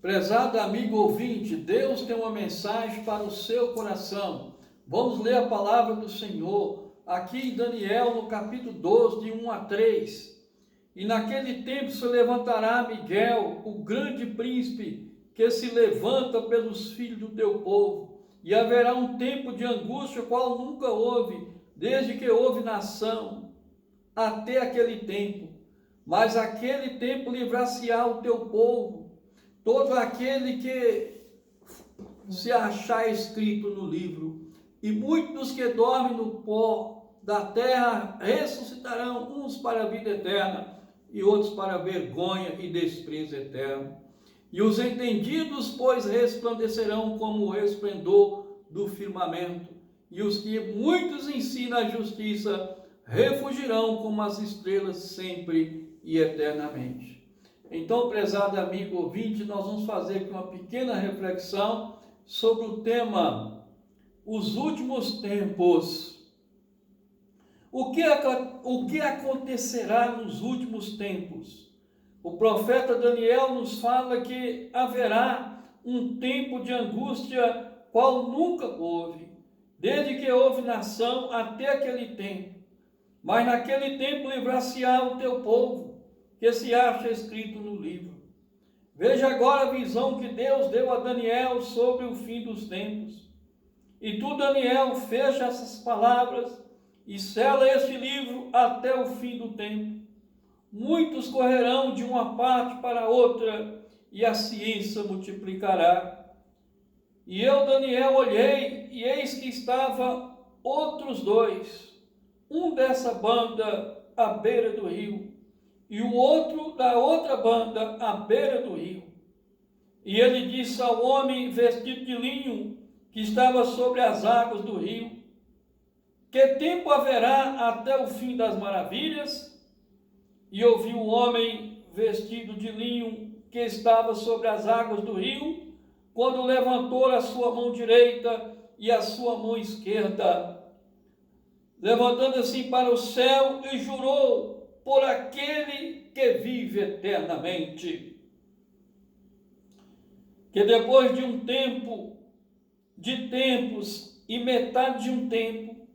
Prezado amigo ouvinte, Deus tem uma mensagem para o seu coração. Vamos ler a palavra do Senhor, aqui em Daniel, no capítulo 12, de 1 a 3. E naquele tempo se levantará Miguel, o grande príncipe, que se levanta pelos filhos do teu povo. E haverá um tempo de angústia, qual nunca houve, desde que houve nação, até aquele tempo. Mas aquele tempo livrar-se-á o teu povo, todo aquele que se achar escrito no livro, e muitos dos que dormem no pó da terra ressuscitarão, uns para a vida eterna e outros para a vergonha e desprezo eterno. E os entendidos, pois, resplandecerão como o resplendor do firmamento, e os que muitos ensinam a justiça refugirão como as estrelas sempre e eternamente. Então, prezado amigo ouvinte, nós vamos fazer aqui uma pequena reflexão sobre o tema os últimos tempos. O que acontecerá nos últimos tempos? O profeta Daniel nos fala que haverá um tempo de angústia qual nunca houve, desde que houve nação até aquele tempo. Mas naquele tempo livrar-se-á o teu povo, que se acha escrito no livro. Veja agora a visão que Deus deu a Daniel sobre o fim dos tempos. E tu, Daniel, fecha essas palavras e sela este livro até o fim do tempo. Muitos correrão de uma parte para outra, e a ciência multiplicará. E eu, Daniel, olhei, e eis que estava outros dois, um dessa banda à beira do rio, e o outro da outra banda à beira do rio. E ele disse ao homem vestido de linho, que estava sobre as águas do rio: que tempo haverá até o fim das maravilhas? E ouvi o homem vestido de linho, que estava sobre as águas do rio, quando levantou a sua mão direita e a sua mão esquerda, levantando assim para o céu, e jurou por aquele que vive eternamente, que depois de um tempo, de tempos e metade de um tempo,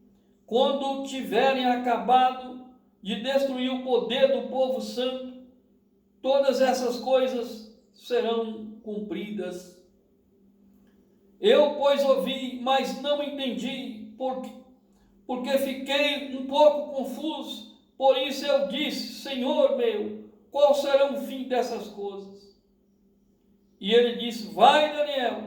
quando tiverem acabado de destruir o poder do povo santo, todas essas coisas serão cumpridas. Eu, pois, ouvi, mas não entendi, porque fiquei um pouco confuso. Por isso eu disse: Senhor meu, qual será o fim dessas coisas? E ele disse: vai, Daniel,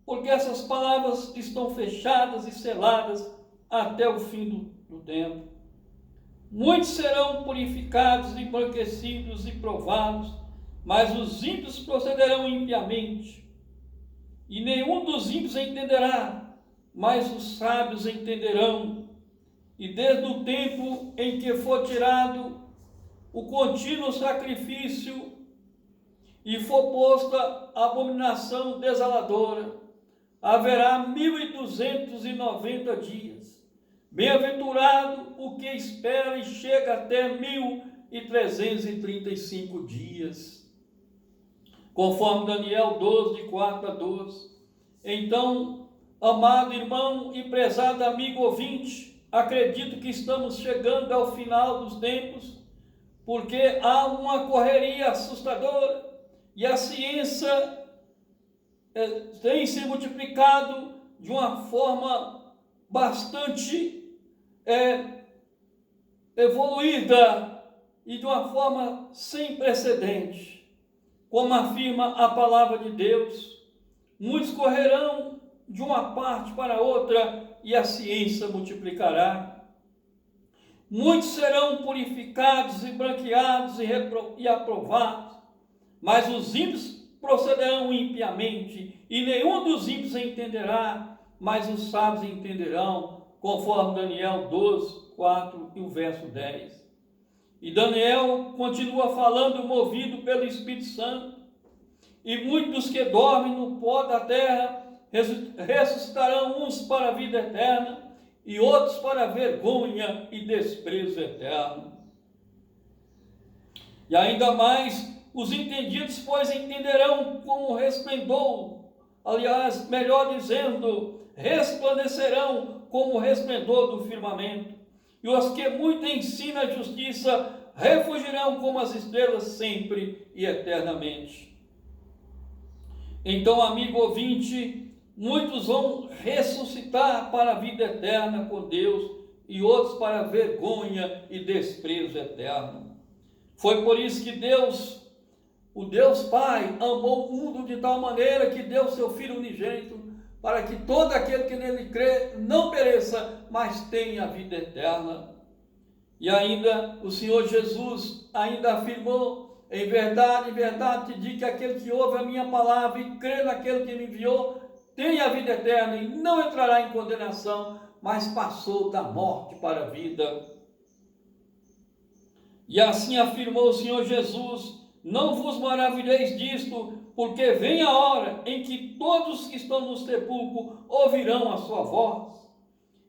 porque essas palavras estão fechadas e seladas até o fim do tempo. Muitos serão purificados, embranquecidos e provados, mas os ímpios procederão impiamente. E nenhum dos ímpios entenderá, mas os sábios entenderão. E desde o tempo em que for tirado o contínuo sacrifício e for posta a abominação desoladora, haverá 1290 dias. Bem-aventurado o que espera e chega até 1335 dias. Conforme Daniel 12, de 4 a 12. Então, amado irmão e prezado amigo ouvinte, acredito que estamos chegando ao final dos tempos, porque há uma correria assustadora e a ciência tem se multiplicado de uma forma bastante evoluída e de uma forma sem precedente. Como afirma a palavra de Deus, muitos correrão de uma parte para outra e a ciência multiplicará. Muitos serão purificados e branqueados e aprovados, mas os ímpios procederão impiamente, e nenhum dos ímpios entenderá, mas os sábios entenderão, conforme Daniel 12, 4 e o verso 10. E Daniel continua falando, movido pelo Espírito Santo: e muitos que dormem no pó da terra ressuscitarão, uns para a vida eterna e outros para a vergonha e desprezo eterno. E ainda mais Os entendidos, pois, entenderão como resplendor, aliás, melhor dizendo, resplandecerão como o resplendor do firmamento. E os que muito ensinam a justiça refugirão como as estrelas sempre e eternamente. Então, amigo ouvinte, muitos vão ressuscitar para a vida eterna com Deus e outros para a vergonha e desprezo eterno. Foi por isso que Deus, o Deus Pai, amou o mundo de tal maneira que deu seu Filho unigênito, para que todo aquele que nele crê não pereça, mas tenha a vida eterna. E ainda o Senhor Jesus ainda afirmou: em verdade, te digo que aquele que ouve a minha palavra e crê naquele que me enviou, tem a vida eterna e não entrará em condenação, mas passou da morte para a vida. E assim afirmou o Senhor Jesus: não vos maravilheis disto, porque vem a hora em que todos que estão no sepulcro ouvirão a sua voz.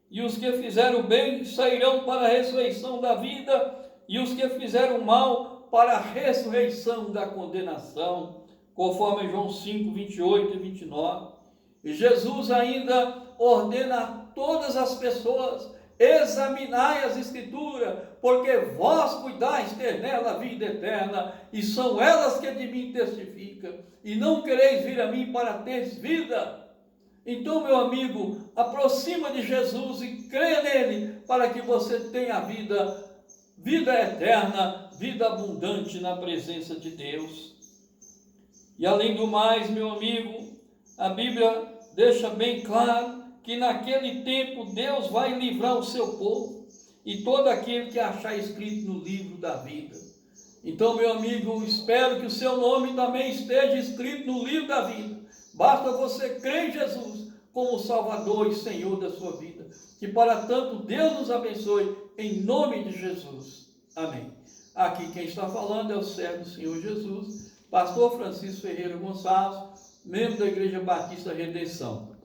E os que fizeram bem sairão para a ressurreição da vida, e os que fizeram mal para a ressurreição da condenação, conforme João 5, 28 e 29. E Jesus ainda ordena a todas as pessoas: examinai as Escrituras, porque vós cuidais ter nela a vida eterna, e são elas que de mim testificam, e não quereis vir a mim para teres vida. Então, meu amigo, aproxima de Jesus e creia nele, para que você tenha vida eterna, vida abundante na presença de Deus. E além do mais, meu amigo, a Bíblia deixa bem claro que naquele tempo Deus vai livrar o seu povo e todo aquele que achar escrito no livro da vida. Então, meu amigo, espero que o seu nome também esteja escrito no livro da vida. Basta você crer em Jesus como Salvador e Senhor da sua vida. Que para tanto Deus nos abençoe em nome de Jesus. Amém. Aqui quem está falando é o servo do Senhor Jesus, pastor Francisco Ferreira Gonçalves, membro da Igreja Batista Redenção.